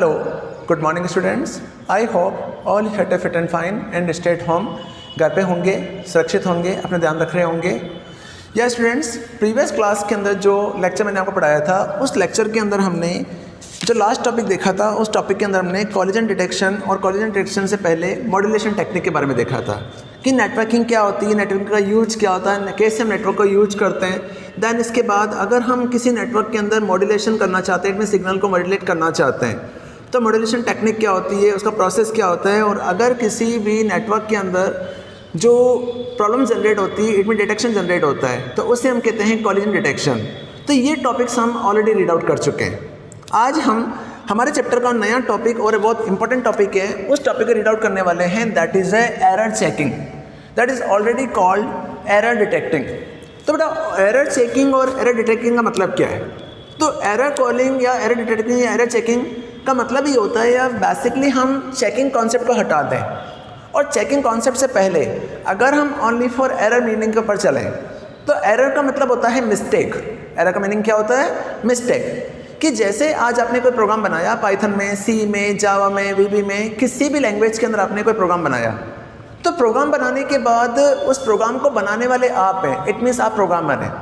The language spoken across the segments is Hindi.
Hello, good morning students. I hope all you fit and fine and stay at home. घर पे होंगे, सुरक्षित होंगे, अपना ध्यान रख रहे होंगे. या स्टूडेंट्स, प्रीवियस क्लास के अंदर जो लेक्चर मैंने आपको पढ़ाया था, उस लेक्चर के अंदर हमने जो लास्ट टॉपिक देखा था, उस टॉपिक के अंदर हमने कॉलिजन डिटेक्शन और कॉलिजन डिटेक्शन से पहले मॉड्यूलेशन टेक्निक के बारे में देखा था कि नेटवर्किंग क्या होती है, नेटवर्किंग का यूज क्या होता है, कैसे हम नेटवर्क को यूज करते हैं. देन इसके बाद अगर हम किसी नेटवर्क के अंदर मॉड्यूलेशन करना चाहते हैं, इसमें सिग्नल को मॉड्यूलेट करना चाहते हैं, तो मॉड्यूलेशन टेक्निक क्या होती है, उसका प्रोसेस क्या होता है. और अगर किसी भी नेटवर्क के अंदर जो प्रॉब्लम जनरेट होती है, इसमें डिटेक्शन जनरेट होता है, तो उसे हम कहते हैं कॉलिजन डिटेक्शन. तो ये टॉपिक्स हम ऑलरेडी रीड आउट कर चुके हैं. आज हम हमारे चैप्टर का नया टॉपिक और बहुत इंपॉर्टेंट टॉपिक है, उस टॉपिक को रीड आउट करने वाले हैं. That is error checking. That is already called error detecting. तो बेटा एरर चेकिंग और एरर डिटेक्टिंग का मतलब क्या है? तो एरर कॉलिंग या एरर डिटेक्टिंग या एरर चेकिंग का मतलब ये होता है, या बेसिकली हम चेकिंग कॉन्सेप्ट को हटा दें और चेकिंग कॉन्सेप्ट से पहले अगर हम ओनली फॉर एरर मीनिंग के ऊपर चलें, तो एरर का मतलब होता है मिस्टेक. एरर का मीनिंग क्या होता है? मिस्टेक. कि जैसे आज आपने कोई प्रोग्राम बनाया, पाइथन में, सी में, जावा में, वीबी में, किसी भी लैंग्वेज के अंदर आपने कोई प्रोग्राम बनाया, तो प्रोग्राम बनाने के बाद उस प्रोग्राम को बनाने वाले आप हैं, इट मीन्स आप प्रोग्रामर हैं,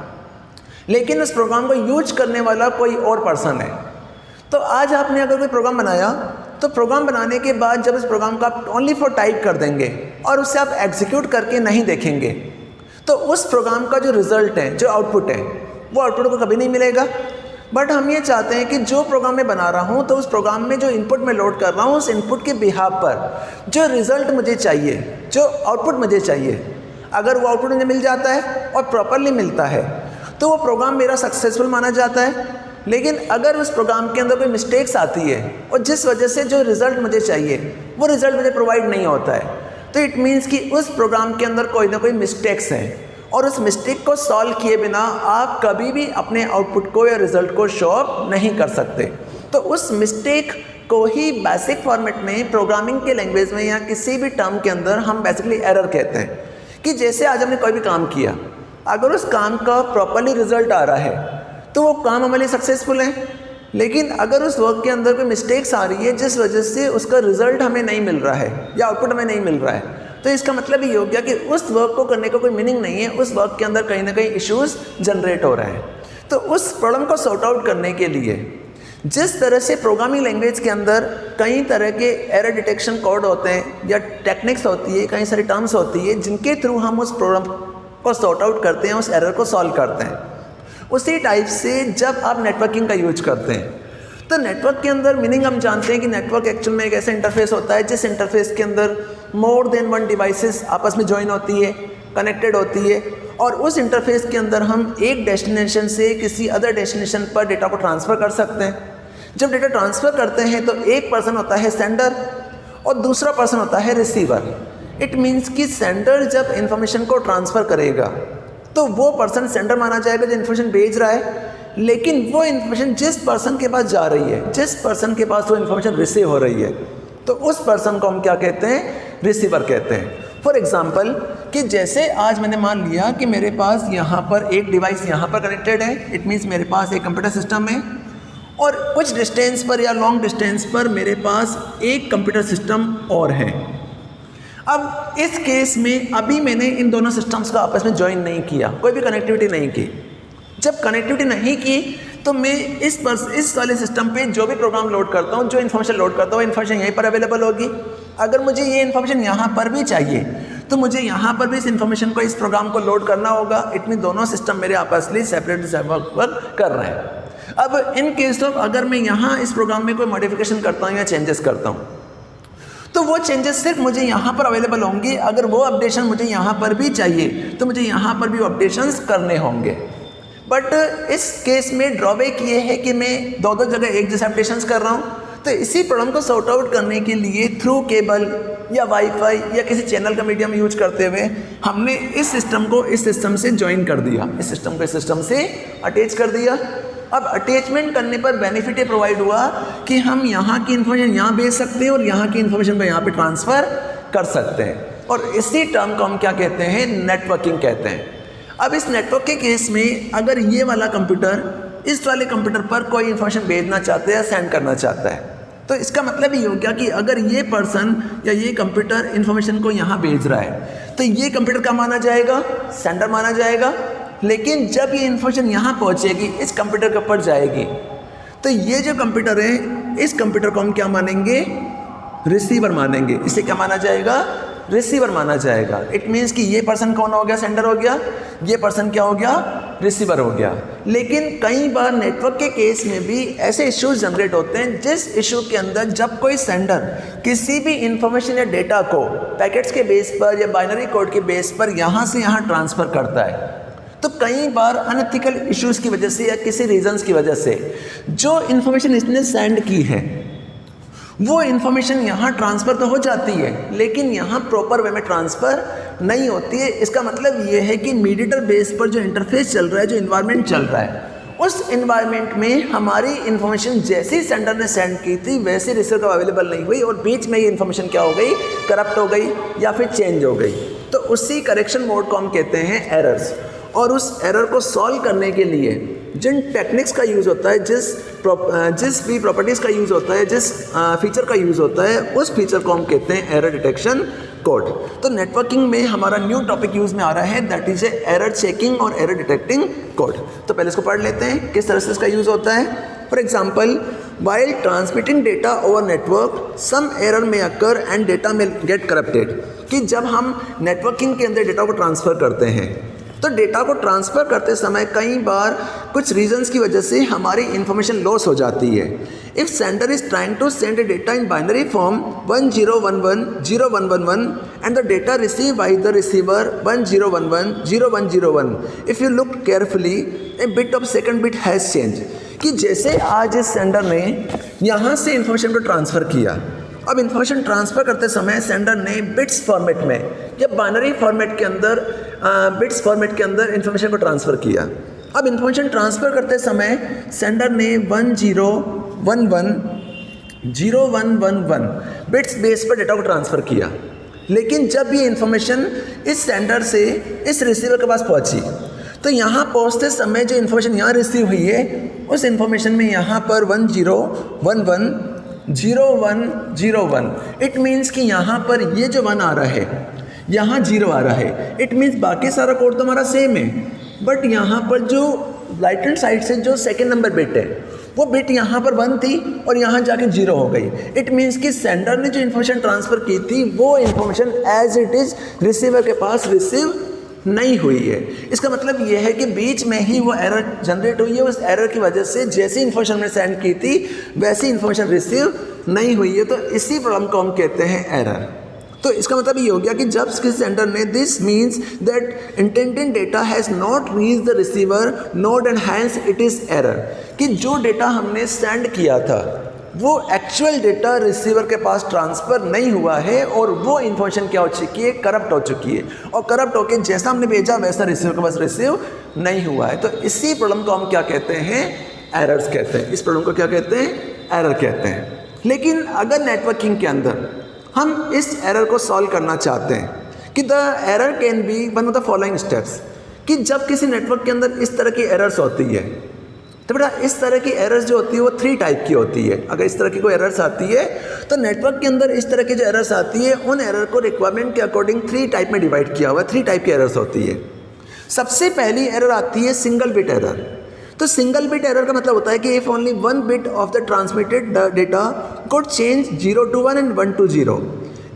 लेकिन उस प्रोग्राम को यूज करने वाला कोई और पर्सन है. तो आज आपने अगर कोई प्रोग्राम बनाया, तो प्रोग्राम बनाने के बाद जब इस प्रोग्राम को आप ओनली फॉर टाइप कर देंगे और उसे आप एग्जीक्यूट करके नहीं देखेंगे, तो उस प्रोग्राम का जो रिजल्ट है, जो आउटपुट है, वो आउटपुट को कभी नहीं मिलेगा. बट हम ये चाहते हैं कि जो प्रोग्राम मैं बना रहा हूँ, तो उस प्रोग्राम में जो इनपुट मैं लोड कर रहा हूँ, उस इनपुट के बिहाफ पर जो रिज़ल्ट मुझे चाहिए, जो आउटपुट मुझे चाहिए, अगर वो आउटपुट मुझे मिल जाता है और प्रॉपरली मिलता है, तो वो प्रोग्राम मेरा सक्सेसफुल माना जाता है. लेकिन अगर उस प्रोग्राम के अंदर कोई मिस्टेक्स आती है और जिस वजह से जो रिज़ल्ट मुझे चाहिए वो रिज़ल्ट मुझे प्रोवाइड नहीं होता है, तो इट मीन्स कि उस प्रोग्राम के अंदर कोई ना कोई मिस्टेक्स हैं, और उस मिस्टेक को सॉल्व किए बिना आप कभी भी अपने आउटपुट को या रिज़ल्ट को शो अप नहीं कर सकते. तो उस मिस्टेक को ही बेसिक फॉर्मेट में, प्रोग्रामिंग के लैंग्वेज में या किसी भी टर्म के अंदर हम बेसिकली एरर कहते हैं. कि जैसे आज हमने कोई भी काम किया, अगर उस काम का प्रॉपरली रिजल्ट आ रहा है, तो वो काम हमारे लिए सक्सेसफुल है. लेकिन अगर उस वर्क के अंदर कोई मिस्टेक्स आ रही है जिस वजह से उसका रिजल्ट हमें नहीं मिल रहा है या आउटपुट हमें नहीं मिल रहा है, तो इसका मतलब ये हो गया कि उस वर्क को करने का कोई मीनिंग नहीं है, उस वर्क के अंदर कहीं ना कहीं इश्यूज जनरेट हो रहे हैं. तो उस प्रॉब्लम को सॉर्ट आउट करने के लिए जिस तरह से प्रोग्रामिंग लैंग्वेज के अंदर कई तरह के एरर डिटेक्शन कोड होते हैं या टेक्निक्स होती है, कई सारी टर्म्स होती है जिनके थ्रू हम उस प्रॉब्लम को सॉर्ट आउट करते हैं, उस एरर को सॉल्व करते हैं. उसी टाइप से जब आप नेटवर्किंग का यूज करते हैं, तो नेटवर्क के अंदर मीनिंग हम जानते हैं कि नेटवर्क एक्चुअल में एक ऐसा इंटरफेस होता है जिस इंटरफेस के अंदर मोर देन वन डिवाइसेस आपस में ज्वाइन होती है, कनेक्टेड होती है, और उस इंटरफेस के अंदर हम एक डेस्टिनेशन से किसी अदर डेस्टिनेशन पर डेटा को ट्रांसफ़र कर सकते हैं. जब डेटा ट्रांसफ़र करते हैं तो एक पर्सन होता है सेंडर और दूसरा पर्सन होता है रिसीवर. इट मीन्स कि सेंडर जब इन्फॉर्मेशन को ट्रांसफ़र करेगा तो वो पर्सन सेंडर माना जाएगा जो इन्फॉर्मेशन भेज रहा है, लेकिन वो इन्फॉर्मेशन जिस पर्सन के पास जा रही है, जिस पर्सन के पास वो इन्फॉर्मेशन रिसीव हो रही है, तो उस पर्सन को हम क्या कहते हैं? रिसीवर कहते हैं. फॉर एग्जांपल कि जैसे आज मैंने मान लिया कि मेरे पास यहाँ पर एक डिवाइस यहाँ पर कनेक्टेड है, इट मीन्स मेरे पास एक कंप्यूटर सिस्टम है, और कुछ डिस्टेंस पर या लॉन्ग डिस्टेंस पर मेरे पास एक कंप्यूटर सिस्टम और है. अब इस केस में अभी मैंने इन दोनों सिस्टम्स को आपस में ज्वाइन नहीं किया, कोई भी कनेक्टिविटी नहीं की. जब कनेक्टिविटी नहीं की तो मैं इस वाले सिस्टम पे जो भी प्रोग्राम लोड करता हूँ, जो इन्फॉर्मेशन लोड करता हूँ, इन्फॉर्मेशन यहीं पर अवेलेबल होगी. अगर मुझे ये इन्फॉर्मेशन यहाँ पर भी चाहिए, तो मुझे यहाँ पर भी इस इन्फॉर्मेशन को, इस प्रोग्राम को लोड करना होगा. इट मीन दोनों सिस्टम मेरे आपस में सेपरेट वर्क कर रहे हैं. अब इन केस ऑफ अगर मैं यहाँ इस प्रोग्राम में कोई मॉडिफिकेशन करता हूँ या चेंजेस करता हूँ, तो वो चेंजेस सिर्फ मुझे यहाँ पर अवेलेबल होंगे. अगर वो अपडेशन मुझे यहाँ पर भी चाहिए, तो मुझे यहाँ पर भी अपडेशंस करने होंगे. बट इस केस में ड्रॉबैक ये है कि मैं दो जगह एक जैसे अपडेशंस कर रहा हूँ. तो इसी प्रॉब्लम को सॉर्ट आउट करने के लिए थ्रू केबल या वाईफाई या किसी चैनल का मीडियम यूज करते हुए हमने इस सिस्टम को इस सिस्टम से ज्वाइन कर दिया, इस सिस्टम को इस सिस्टम से अटैच कर दिया. अब अटैचमेंट करने पर बेनिफिट ये प्रोवाइड हुआ कि हम यहाँ की इन्फॉर्मेशन यहाँ भेज सकते हैं और यहाँ की इन्फॉर्मेशन को यहाँ पे ट्रांसफ़र कर सकते हैं. और इसी टर्म को हम क्या कहते हैं? नेटवर्किंग कहते हैं. अब इस नेटवर्क के केस में अगर ये वाला कंप्यूटर इस वाले कंप्यूटर पर कोई इन्फॉर्मेशन भेजना चाहता है या सेंड करना चाहता है, तो इसका मतलब ये हो गया कि अगर ये पर्सन या ये कंप्यूटर इन्फॉर्मेशन को यहाँ भेज रहा है तो ये कंप्यूटर का माना जाएगा, सेंडर माना जाएगा। लेकिन जब ये इन्फॉर्मेशन यहाँ पहुँचेगी, इस कंप्यूटर के ऊपर जाएगी, तो ये जो कंप्यूटर है, इस कंप्यूटर को हम क्या मानेंगे? रिसीवर मानेंगे। इसे क्या माना जाएगा? रिसीवर माना जाएगा। इट मीन्स कि ये पर्सन कौन हो गया? सेंडर हो गया। ये पर्सन क्या हो गया? रिसीवर हो गया। लेकिन कई बार नेटवर्क के केस में भी ऐसे इश्यूज जनरेट होते हैं जिस इशू के अंदर जब कोई सेंडर किसी भी इंफॉर्मेशन या डेटा को पैकेट्स के बेस पर या बाइनरी कोड के बेस पर यहाँ से यहाँ ट्रांसफ़र करता है, तो कई बार अनएथिकल इश्यूज़ की वजह से या किसी रीजंस की वजह से जो इन्फॉर्मेशन इसने सेंड की है वो इन्फॉर्मेशन यहाँ ट्रांसफ़र तो हो जाती है, लेकिन यहाँ प्रॉपर वे में ट्रांसफ़र नहीं होती है। इसका मतलब ये है कि मीडिएटर बेस पर जो इंटरफेस चल रहा है, जो इन्वायरमेंट चल रहा है, उस इन्वायरमेंट में हमारी इन्फॉर्मेशन जैसी सेंडर ने सेंड की थी वैसे रिसीवर को अवेलेबल नहीं हुई और बीच में ये इन्फॉर्मेशन क्या हो गई? करप्ट हो गई या फिर चेंज हो गई। तो उसी करेक्शन मोड को हम कहते हैं एरर्स। और उस एरर को सॉल्व करने के लिए जिन टेक्निक्स का यूज़ होता है, जिस भी प्रॉपर्टीज़ का यूज़ होता है, जिस फीचर का यूज़ होता है, उस फीचर को हम कहते हैं एरर डिटेक्शन कोड। तो नेटवर्किंग में हमारा न्यू टॉपिक यूज़ में आ रहा है, दैट इज एरर चेकिंग और एरर डिटेक्टिंग कोड। तो पहले इसको पढ़ लेते हैं किस तरह से इसका यूज़ होता है। For example, while transmitting data over network some error may occur and data may get corrupted। कि जब हम नेटवर्किंग के अंदर डेटा को ट्रांसफ़र करते हैं तो डेटा को ट्रांसफ़र करते समय कई बार कुछ रीजंस की वजह से हमारी इन्फॉर्मेशन लॉस हो जाती है। If sender is trying to send data in binary form 10110111 and the data receive by the receiver 10110101, if you look carefully a bit of second bit has change. कि जैसे आज इस सेंडर ने यहाँ से इन्फॉर्मेशन को ट्रांसफ़र किया, अब इन्फॉर्मेशन ट्रांसफ़र करते समय सेंडर ने बिट्स फॉर्मेट में या बाइनरी फॉर्मेट के अंदर बिट्स फॉर्मेट के अंदर इन्फॉर्मेशन को ट्रांसफ़र किया। अब इन्फॉर्मेशन ट्रांसफ़र करते समय सेंडर ने 10110111 बिट्स बेस पर डेटा को ट्रांसफ़र किया। लेकिन जब ये इन्फॉर्मेशन इस सेंडर से इस रिसीवर के पास पहुंची, तो यहाँ पहुँचते समय जो इन्फॉर्मेशन यहाँ रिसीव हुई है उस इन्फॉर्मेशन में यहाँ पर 10110101, इट मीन्स कि यहाँ पर ये जो 1 आ रहा है, यहाँ 0 आ रहा है। इट मीन्स बाकी सारा कोड तो हमारा सेम है, बट यहाँ पर जो राइट हैंड साइड से जो सेकेंड नंबर बिट है वो बिट यहाँ पर 1 थी और यहाँ जाके 0 हो गई। इट मीन्स कि सेंडर ने जो इन्फॉर्मेशन ट्रांसफ़र की थी वो information as it is receiver के पास रिसीव नहीं हुई है। इसका मतलब ये है कि बीच में ही वो एरर जनरेट हुई है। उस एरर की वजह से जैसी इन्फॉर्मेशन हमने सेंड की थी वैसी इन्फॉर्मेशन रिसीव नहीं हुई है। तो इसी प्रॉब्लम को हम कहते हैं एरर। तो इसका मतलब ये हो गया कि जब किसी सेंडर ने this means that intended data has not reach the receiver node and hence it is error. कि जो डेटा हमने सेंड किया था वो एक्चुअल डेटा रिसीवर के पास ट्रांसफ़र नहीं हुआ है और वो इन्फॉर्मेशन क्या हो चुकी है? करप्ट हो चुकी है। और करप्ट होकर जैसा हमने भेजा वैसा रिसीवर के पास रिसीव नहीं हुआ है। तो इसी प्रॉब्लम को हम क्या कहते हैं? एरर्स कहते हैं। इस प्रॉब्लम को क्या कहते हैं? एरर कहते हैं। लेकिन अगर नेटवर्किंग के अंदर हम इस एरर को सॉल्व करना चाहते हैं कि the error can be one of the following steps, कि जब किसी नेटवर्क के अंदर इस तरह की एरर्स होती है तो बेटा इस तरह की एरर्स जो होती है वो 3 टाइप की होती है। अगर इस तरह की कोई एरर्स आती है तो नेटवर्क के अंदर इस तरह की जो एरर्स आती है उन एरर को रिक्वायरमेंट के अकॉर्डिंग 3 टाइप में डिवाइड किया हुआ है। 3 टाइप की एरर्स होती है। सबसे पहली एरर आती है सिंगल बिट एरर। तो सिंगल बिट एरर का मतलब होता है कि if only 1 bit of the transmitted data code change 0 to 1 and 1 to 0।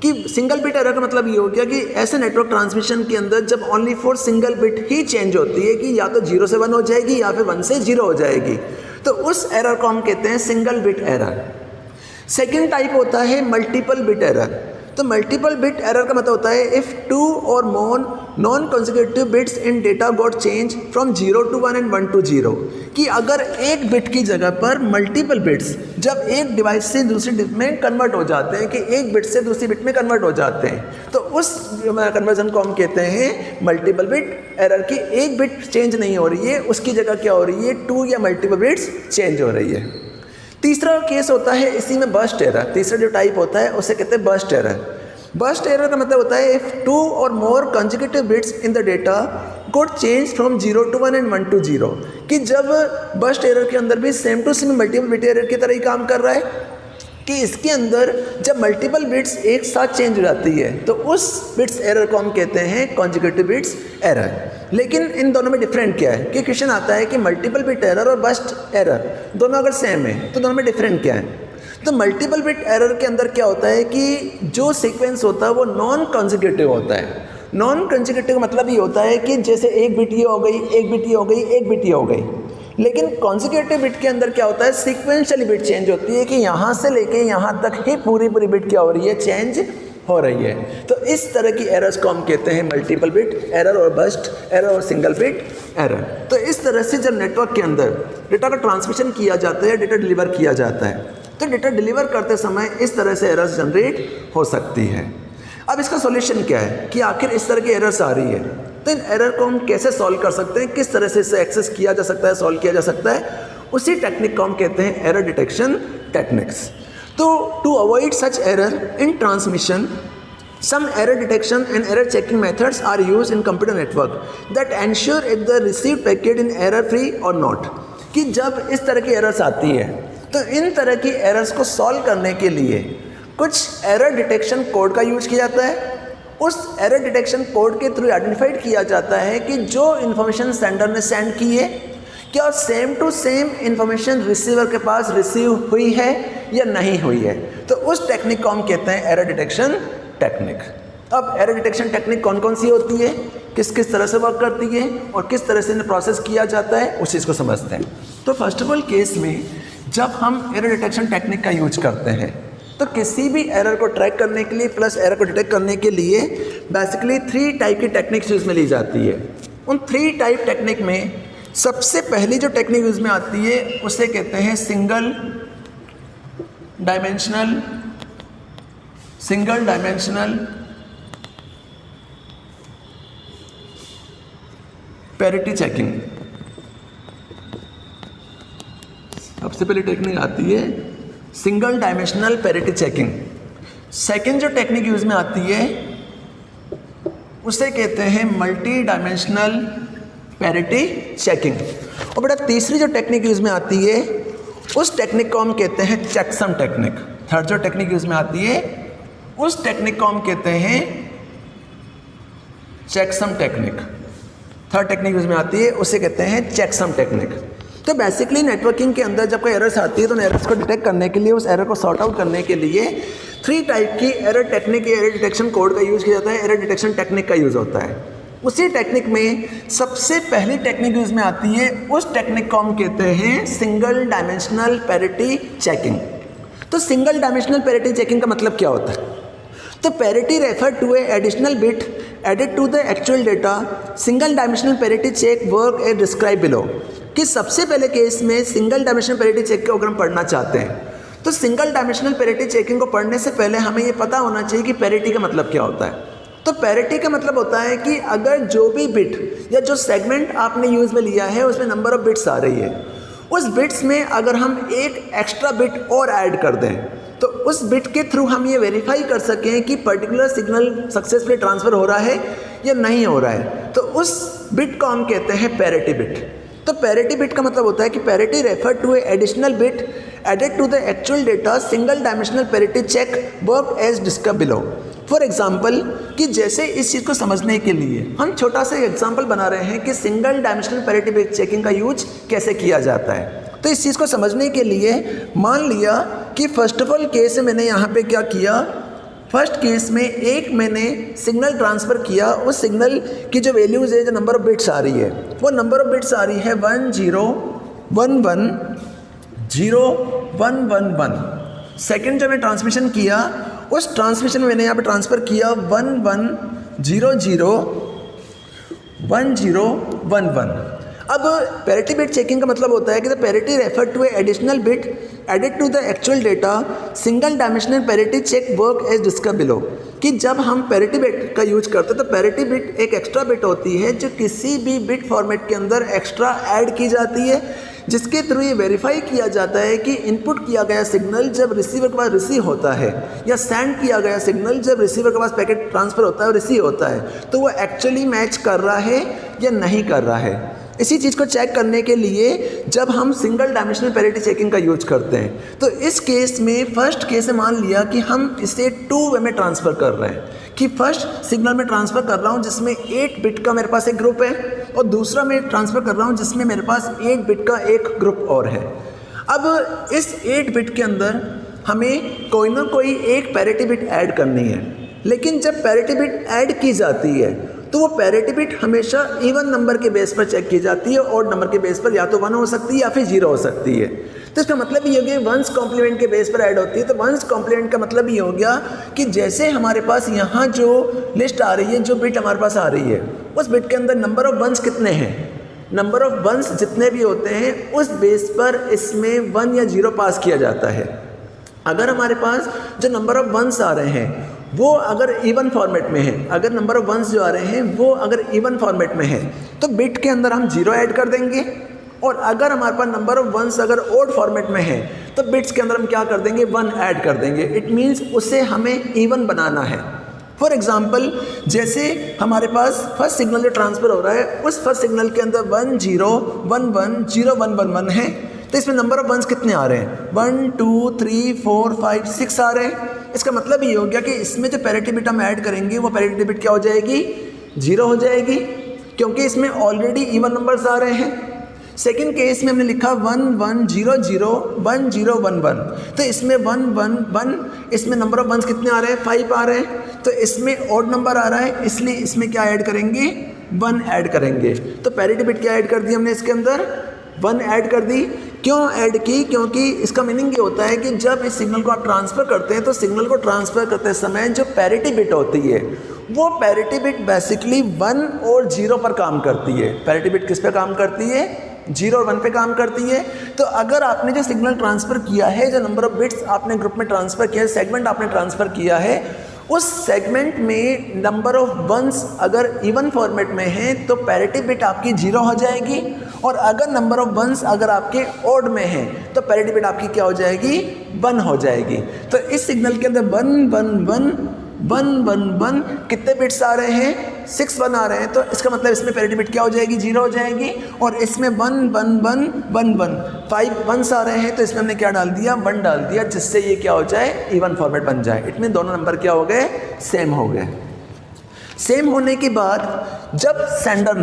कि सिंगल बिट एरर का मतलब ये हो गया कि ऐसे नेटवर्क ट्रांसमिशन के अंदर जब ओनली 4 सिंगल बिट ही चेंज होती है कि या तो 0 से 1 हो जाएगी या फिर 1 से 0 हो जाएगी, तो उस एरर को हम कहते हैं single bit error. Second type होता है मल्टीपल बिट एरर। तो मल्टीपल बिट एरर का मतलब होता है if 2 or more non consecutive bits in data got change from 0 to 1 and 1 to 0। कि अगर एक बिट की जगह पर मल्टीपल बिट्स जब एक डिवाइस से दूसरी डिवाइस में कन्वर्ट हो जाते हैं, कि एक बिट से दूसरी बिट में कन्वर्ट हो जाते हैं, तो उस कन्वर्जन को हम कहते हैं मल्टीपल बिट एरर। की एक बिट चेंज नहीं हो रही है, उसकी जगह क्या हो रही है? 2 या मल्टीपल बिट्स चेंज हो रही है। तीसरा केस होता है इसी में बर्स्ट एरर। तीसरा जो टाइप होता है उसे कहते हैं बर्स्ट एरर। बर्स्ट एरर का मतलब होता है if 2 or more consecutive bits in the data got changed from 0 to 1 and 1 to 0। कि जब बर्स्ट एरर के अंदर भी same to same multiple bit error की तरह ही काम कर रहा है, कि इसके अंदर जब मल्टीपल बिट्स एक साथ चेंज हो जाती है तो उस बिट्स एरर को हम कहते हैं कॉन्जिक्यूटिव बिट्स एरर। लेकिन इन दोनों में डिफरेंट क्या है कि क्वेश्चन आता है कि मल्टीपल बिट एरर और बर्स्ट एरर दोनों अगर सेम है तो दोनों में डिफरेंट क्या है। तो मल्टीपल बिट एरर के अंदर क्या होता है कि जो सीक्वेंस होता है वो नॉन कॉन्जिक्यूटिव होता है। नॉन कॉन्जिक्यूटिव का मतलब ये होता है कि जैसे एक बिट ये हो गई, एक बिट ये हो गई, एक बिट ये हो गई। लेकिन कॉन्जिक्यूटिव बिट के अंदर क्या होता है, सीक्वेंशियली बिट चेंज होती है कि यहाँ से लेके यहाँ तक ही पूरी बिट क्या हो रही है, चेंज हो रही है। तो इस तरह की एरर्स को हम कहते हैं मल्टीपल बिट एरर और बर्स्ट एरर और सिंगल बिट एरर। तो इस तरह से जब नेटवर्क के अंदर डेटा का ट्रांसमिशन किया जाता है, डेटा डिलीवर किया जाता है, तो डेटा डिलीवर करते समय इस तरह से एरर्स जनरेट हो सकती है। अब इसका सॉल्यूशन क्या है कि आखिर इस तरह की एरर्स आ रही है तो इन एरर को हम कैसे सॉल्व कर सकते हैं, किस तरह से इसे एक्सेस किया जा सकता है, सॉल्व किया जा सकता है, उसी टेक्निक को हम कहते हैं एरर डिटेक्शन टेक्निक्स। तो to avoid such error in transmission some error detection and error checking methods are used in computer network that ensure if the received packet in error free or not। कि जब इस तरह की एरर्स आती है तो इन तरह की एरर्स को सॉल्व करने के लिए कुछ एरर डिटेक्शन कोड का यूज किया जाता है। उस एरर डिटेक्शन कोड के थ्रू आइडेंटिफाइड किया जाता है कि जो इन्फॉर्मेशन सेंडर ने सेंड की है क्या same to same information receiver के पास रिसीव हुई है या नहीं हुई है। तो उस टेक्निक को हम कहते हैं एरर डिटेक्शन टेक्निक। अब एरर डिटेक्शन टेक्निक कौन कौन सी होती है, किस किस तरह से वर्क करती है और किस तरह से इन्हें प्रोसेस किया जाता है, उस चीज़ को समझते हैं। तो फर्स्ट ऑफ ऑल केस में जब हम एरर डिटेक्शन टेक्निक का यूज करते हैं तो किसी भी एरर को ट्रैक करने के लिए प्लस एरर को डिटेक्ट करने के लिए बेसिकली 3 टाइप की टेक्निक्स यूज में ली जाती है। उन 3 टाइप टेक्निक में सबसे पहली जो टेक्निक यूज में आती है उसे कहते हैं सिंगल डायमेंशनल पैरिटी चेकिंग। सबसे पहली टेक्निक आती है single dimensional parity checking. Second जो टेक्निक यूज में आती है उसे कहते हैं मल्टी डायमेंशनल पैरिटी चेकिंग। और बेटा तीसरी जो टेक्निक यूज में आती है उस टेक्निक को हम कहते हैं चेकसम टेक्निक। थर्ड जो टेक्निक यूज में आती है उस टेक्निक को हम कहते हैं checksum technique. Third technique use में आती है उसे कहते हैं चेकसम टेक्निक। तो बेसिकली नेटवर्किंग के अंदर जब कोई एरर्स आती है तो एरर्स को डिटेक्ट करने के लिए, उस एरर को सॉर्ट आउट करने के लिए 3 टाइप की एरर टेक्निक या एरर डिटेक्शन कोड का यूज़ किया जाता है, एरर डिटेक्शन टेक्निक का यूज़ होता है। उसी टेक्निक में सबसे पहली टेक्निक यूज में आती है उस टेक्निक को हम कहते हैं सिंगल डायमेंशनल पैरिटी चेकिंग। तो सिंगल डायमेंशनल पैरिटी चेकिंग का मतलब क्या होता है, तो parity refer to a additional bit added to the actual data. Single dimensional parity check work as describe below. कि सबसे पहले केस में सिंगल डायमेंशनल पैरिटी चेक को अगर हम पढ़ना चाहते हैं तो सिंगल डायमेंशनल पैरिटी चेकिंग को पढ़ने से पहले हमें ये पता होना चाहिए कि पैरिटी का मतलब क्या होता है। तो पैरिटी का मतलब होता है कि अगर जो भी बिट या जो सेगमेंट आपने यूज़ में लिया है उसमें नंबर ऑफ बिट्स आ रही है, उस बिट्स में अगर हम एक एक्स्ट्रा बिट और ऐड कर दें तो उस बिट के थ्रू हम ये वेरीफाई कर सकें कि पर्टिकुलर सिग्नल सक्सेसफुली ट्रांसफ़र हो रहा है या नहीं हो रहा है, तो उस बिट को हम कहते हैं पैरिटी बिट। तो पैरिटी बिट का मतलब होता है कि parity refer to a additional bit added to the actual data. Single dimensional parity check work as describe below. For example कि जैसे इस चीज़ को समझने के लिए हम छोटा सा एग्जाम्पल बना रहे हैं कि single dimensional parity bit checking का यूज कैसे किया जाता है। तो इस चीज़ को समझने के लिए मान लिया कि फर्स्ट ऑफ ऑल केस में मैंने यहाँ पे क्या किया, फर्स्ट केस में एक मैंने सिग्नल ट्रांसफ़र किया, उस सिग्नल की जो वैल्यूज़ है, जो नंबर ऑफ बिट्स आ रही है वो नंबर ऑफ बिट्स आ रही है 1 0 1 1 0 1 1 1। सेकेंड जो मैं ट्रांसमिशन किया उस ट्रांसमिशन में मैंने यहाँ पे ट्रांसफ़र किया 1 1 0 0 1 0 1 1। अब पैरिटी बिट चेकिंग का मतलब होता है कि the parity refer to a additional bit added to the actual data. Single dimensional parity check work as describe below. कि जब हम पैरिटी बिट का यूज करते हैं तो पैरिटी बिट एक एक्स्ट्रा बिट होती है जो किसी भी बिट फॉर्मेट के अंदर एक्स्ट्रा ऐड की जाती है, जिसके थ्रू ये वेरीफाई किया जाता है कि इनपुट किया गया सिग्नल जब रिसीवर के पास रिसीव होता है या सेंड किया गया सिग्नल जब रिसीवर के पास पैकेट ट्रांसफ़र होता है और रिसीव होता है तो वो एक्चुअली मैच कर रहा है या नहीं कर रहा है। इसी चीज़ को चेक करने के लिए जब हम सिंगल डायमेंशनल पैरिटी चेकिंग का यूज करते हैं, तो इस केस में फर्स्ट केस में मान लिया कि हम इसे 2 वे में ट्रांसफ़र कर रहे हैं, कि फर्स्ट सिग्नल में ट्रांसफ़र कर रहा हूँ जिसमें 8 बिट का मेरे पास एक ग्रुप है, और दूसरा मैं ट्रांसफ़र कर रहा हूँ जिसमें मेरे पास 8 बिट का एक ग्रुप और है। अब इस 8 बिट के अंदर हमें कोई ना कोई एक पैरिटी बिट ऐड करनी है, लेकिन जब पैरिटी बिट ऐड की जाती है तो वो पैरिटी बिट हमेशा इवन नंबर के बेस पर चेक की जाती है, और नंबर के बेस पर या तो 1 हो सकती है या फिर 0 हो सकती है। तो इसका मतलब ये हो गया वंस कॉम्प्लीमेंट के बेस पर ऐड होती है। तो वंस कॉम्प्लीमेंट का मतलब ये हो गया कि जैसे हमारे पास यहाँ जो लिस्ट आ रही है, जो बिट हमारे पास आ रही है, उस बिट के अंदर नंबर ऑफ वंस कितने हैं, नंबर ऑफ वंस जितने भी होते हैं उस बेस पर इसमें 1 या 0 पास किया जाता है। अगर हमारे पास जो नंबर ऑफ वंस आ रहे हैं वो अगर इवन फॉर्मेट में है, अगर नंबर ऑफ वंस जो आ रहे हैं वो अगर इवन फॉर्मेट में है, तो बिट के अंदर हम 0 ऐड कर देंगे, और अगर हमारे पास नंबर ऑफ वंस अगर ओड फॉर्मेट में है तो बिट्स के अंदर हम क्या कर देंगे, 1 ऐड कर देंगे। इट मीन्स उसे हमें इवन बनाना है। फॉर एग्जाम्पल, जैसे हमारे पास फर्स्ट सिग्नल जो ट्रांसफ़र हो रहा है उस फर्स्ट सिग्नल के अंदर 1 0 1 1 0 1 1 1 है, तो इसमें नंबर ऑफ वंस कितने आ रहे हैं, 1 2 3 4 5 6 आ रहे हैं। इसका मतलब ये हो गया कि इसमें जो पैरिटी बिट हम ऐड करेंगे वो पैरिटी बिट क्या हो जाएगी, 0 हो जाएगी, क्योंकि इसमें ऑलरेडी इवन नंबर्स आ रहे हैं। सेकेंड केस में हमने लिखा 1 1 0 0 1 0 1 1, तो इसमें 1 1 1, इसमें नंबर ऑफ वंस कितने आ रहे हैं, 5 आ रहे हैं, तो इसमें ऑड नंबर आ रहा है, इसलिए इसमें क्या ऐड करेंगे, 1 ऐड करेंगे। तो पैरिटी बिट क्या ऐड कर दी हमने इसके अंदर, 1 ऐड कर दी। क्यों ऐड की, क्योंकि इसका मीनिंग ये होता है कि जब इस सिग्नल को आप ट्रांसफ़र करते हैं तो सिग्नल को ट्रांसफ़र करते समय जो पैरिटी बिट होती है वो पैरिटी बिट बेसिकली 1 और 0 पर काम करती है। पैरिटी बिट किस पे काम करती है, 0 और 1 पे काम करती है। तो अगर आपने जो सिग्नल ट्रांसफ़र किया है, जो नंबर ऑफ बिट्स आपने ग्रुप में ट्रांसफ़र किया है, सेगमेंट आपने ट्रांसफ़र किया है, उस सेगमेंट में नंबर ऑफ वंस अगर इवन फॉर्मेट में है तो पैरिटी बिट आपकी 0 हो जाएगी, और अगर नंबर ऑफ वंस अगर आपके ओड में है तो पैरिटी बिट आपकी क्या हो जाएगी, 1 हो जाएगी। तो इस सिग्नल के अंदर 1 1 1 1 1 1 कितने बिट्स आ रहे हैं, 6 1 आ रहे हैं, तो इसका मतलब इसमें पैरिटी बिट क्या हो जाएगी, 0 हो जाएगी। और इसमें 1 1 1 1 1 5 वंस आ रहे हैं, तो इसमें हमने क्या डाल दिया, 1 डाल दिया, जिससे ये क्या हो जाए, इवन फॉर्मेट बन जाए। इट मीन दोनों नंबर क्या हो गए, सेम हो गए। सेम होने के बाद जब सेंडर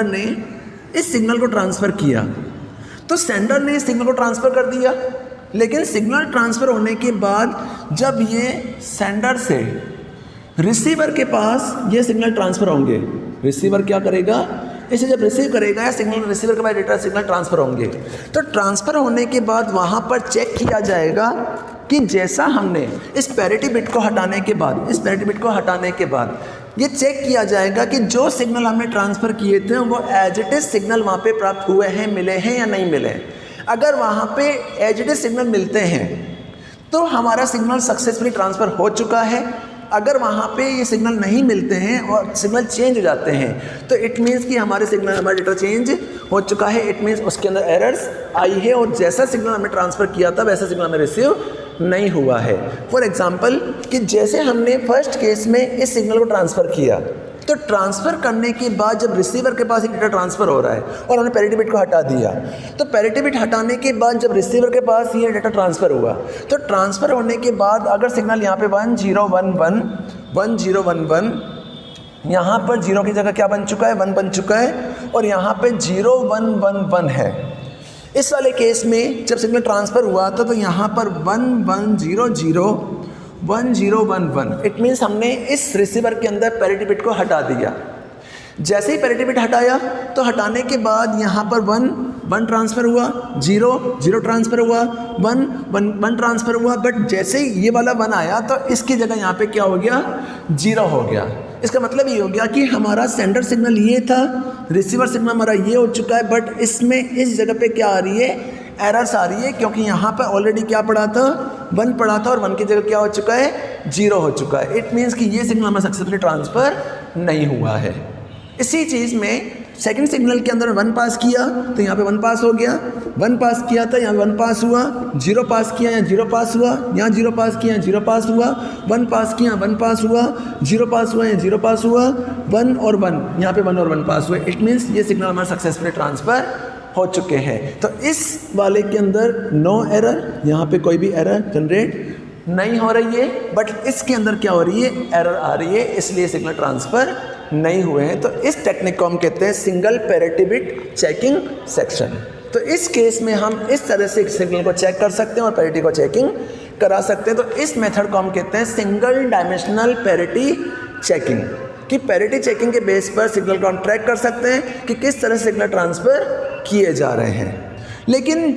ने इस सिग्नल को ट्रांसफ़र किया, तो सेंडर ने इस सिग्नल को ट्रांसफ़र कर दिया, लेकिन सिग्नल ट्रांसफ़र होने के बाद जब ये सेंडर से रिसीवर के पास ये सिग्नल ट्रांसफ़र होंगे, रिसीवर क्या करेगा, इसे जब रिसीव करेगा या सिग्नल रिसीवर के बाद डेटा सिग्नल ट्रांसफ़र होंगे, तो ट्रांसफ़र होने के बाद वहाँ पर चेक किया जाएगा कि जैसा हमने इस पैरिटी बिट को हटाने के बाद ये चेक किया जाएगा कि जो सिग्नल हमने ट्रांसफ़र किए थे वो एज इट इज़ सिग्नल वहाँ पे प्राप्त हुए हैं, मिले हैं या नहीं मिले। अगर वहाँ पे एज इट इज़ सिग्नल मिलते हैं तो हमारा सिग्नल सक्सेसफुली ट्रांसफ़र हो चुका है। अगर वहाँ पे ये सिग्नल नहीं मिलते हैं और सिग्नल चेंज हो जाते हैं तो इट मीन्स कि हमारा डेटा चेंज हो चुका है। इट मीन्स उसके अंदर एरर्स आई है और जैसा सिग्नल हमें ट्रांसफ़र किया था वैसा सिग्नल हमें रिसीव नहीं हुआ है। फॉर एग्जांपल कि जैसे हमने फर्स्ट केस में इस सिग्नल को ट्रांसफ़र किया, तो ट्रांसफ़र करने के बाद जब रिसीवर के पास एक डेटा ट्रांसफ़र हो रहा है और हमने पैरिटी बिट को हटा दिया, तो पैरिटी बिट हटाने के बाद जब रिसीवर के पास ये डेटा ट्रांसफ़र हुआ, तो ट्रांसफ़र होने के बाद अगर सिग्नल यहाँ पे 1 0 1 1 1 0 1 1, यहाँ पर 0 की जगह क्या बन चुका है, 1 बन चुका है, और यहाँ पे 0 1 1 1 है। इस वाले केस में जब सिग्नल ट्रांसफ़र हुआ था तो यहाँ पर 1 1 0 0 1 0 1 1, इट मीन्स हमने इस रिसीवर के अंदर पैरिटी बिट को हटा दिया। जैसे ही पैरिटी बिट हटाया तो हटाने के बाद यहाँ पर 1 1 ट्रांसफ़र हुआ, 0 0 ट्रांसफ़र हुआ, 1 1 1 ट्रांसफ़र हुआ, बट जैसे ही ये वाला 1 आया तो इसकी जगह यहाँ पे क्या हो गया, 0 हो गया। इसका मतलब ये हो गया कि हमारा सेंडर सिग्नल ये था, रिसीवर सिग्नल हमारा ये हो चुका है, बट इसमें इस जगह पे क्या आ रही है, एरर्स आ रही है, क्योंकि यहाँ पर ऑलरेडी क्या पड़ा था, 1 पड़ा था और 1 की जगह क्या हो चुका है, 0 हो चुका है। इट मीन्स कि ये सिग्नल हमें सक्सेसफुली ट्रांसफ़र नहीं हुआ है। इसी चीज़ में सेकंड सिग्नल के अंदर 1 पास किया तो यहाँ पे 1 पास हो गया, 1 पास किया था यहाँ पे 1 पास हुआ, 0 पास किया यहाँ 0 पास हुआ, यहाँ 0 पास किया यहाँ 0 पास हुआ, 1 पास किया 1 पास हुआ, 0 पास हुआ यहाँ 0 पास हुआ, 1 और 1 यहाँ पे 1 और 1 पास हुए। इट मीन्स ये सिग्नल हमारा सक्सेसफुली ट्रांसफ़र हो चुके हैं। तो इस वाले के अंदर नो एरर, यहाँ पे कोई भी एरर जनरेट नहीं हो रही है, बट इसके अंदर क्या हो रही है, एरर आ रही है, इसलिए सिग्नल ट्रांसफ़र नहीं हुए हैं। तो इस टेक्निक को हम कहते हैं single parity bit checking section. तो इस केस में हम इस तरह से सिग्नल को चेक कर सकते हैं और पैरिटी को चेकिंग करा सकते हैं। तो इस मेथड को हम कहते हैं सिंगल डायमेंशनल पैरिटी चेकिंग, कि पैरिटी चेकिंग के बेस पर सिग्नल को हम ट्रैक कर सकते हैं कि किस तरह से सिग्नल ट्रांसफ़र किए जा रहे हैं। लेकिन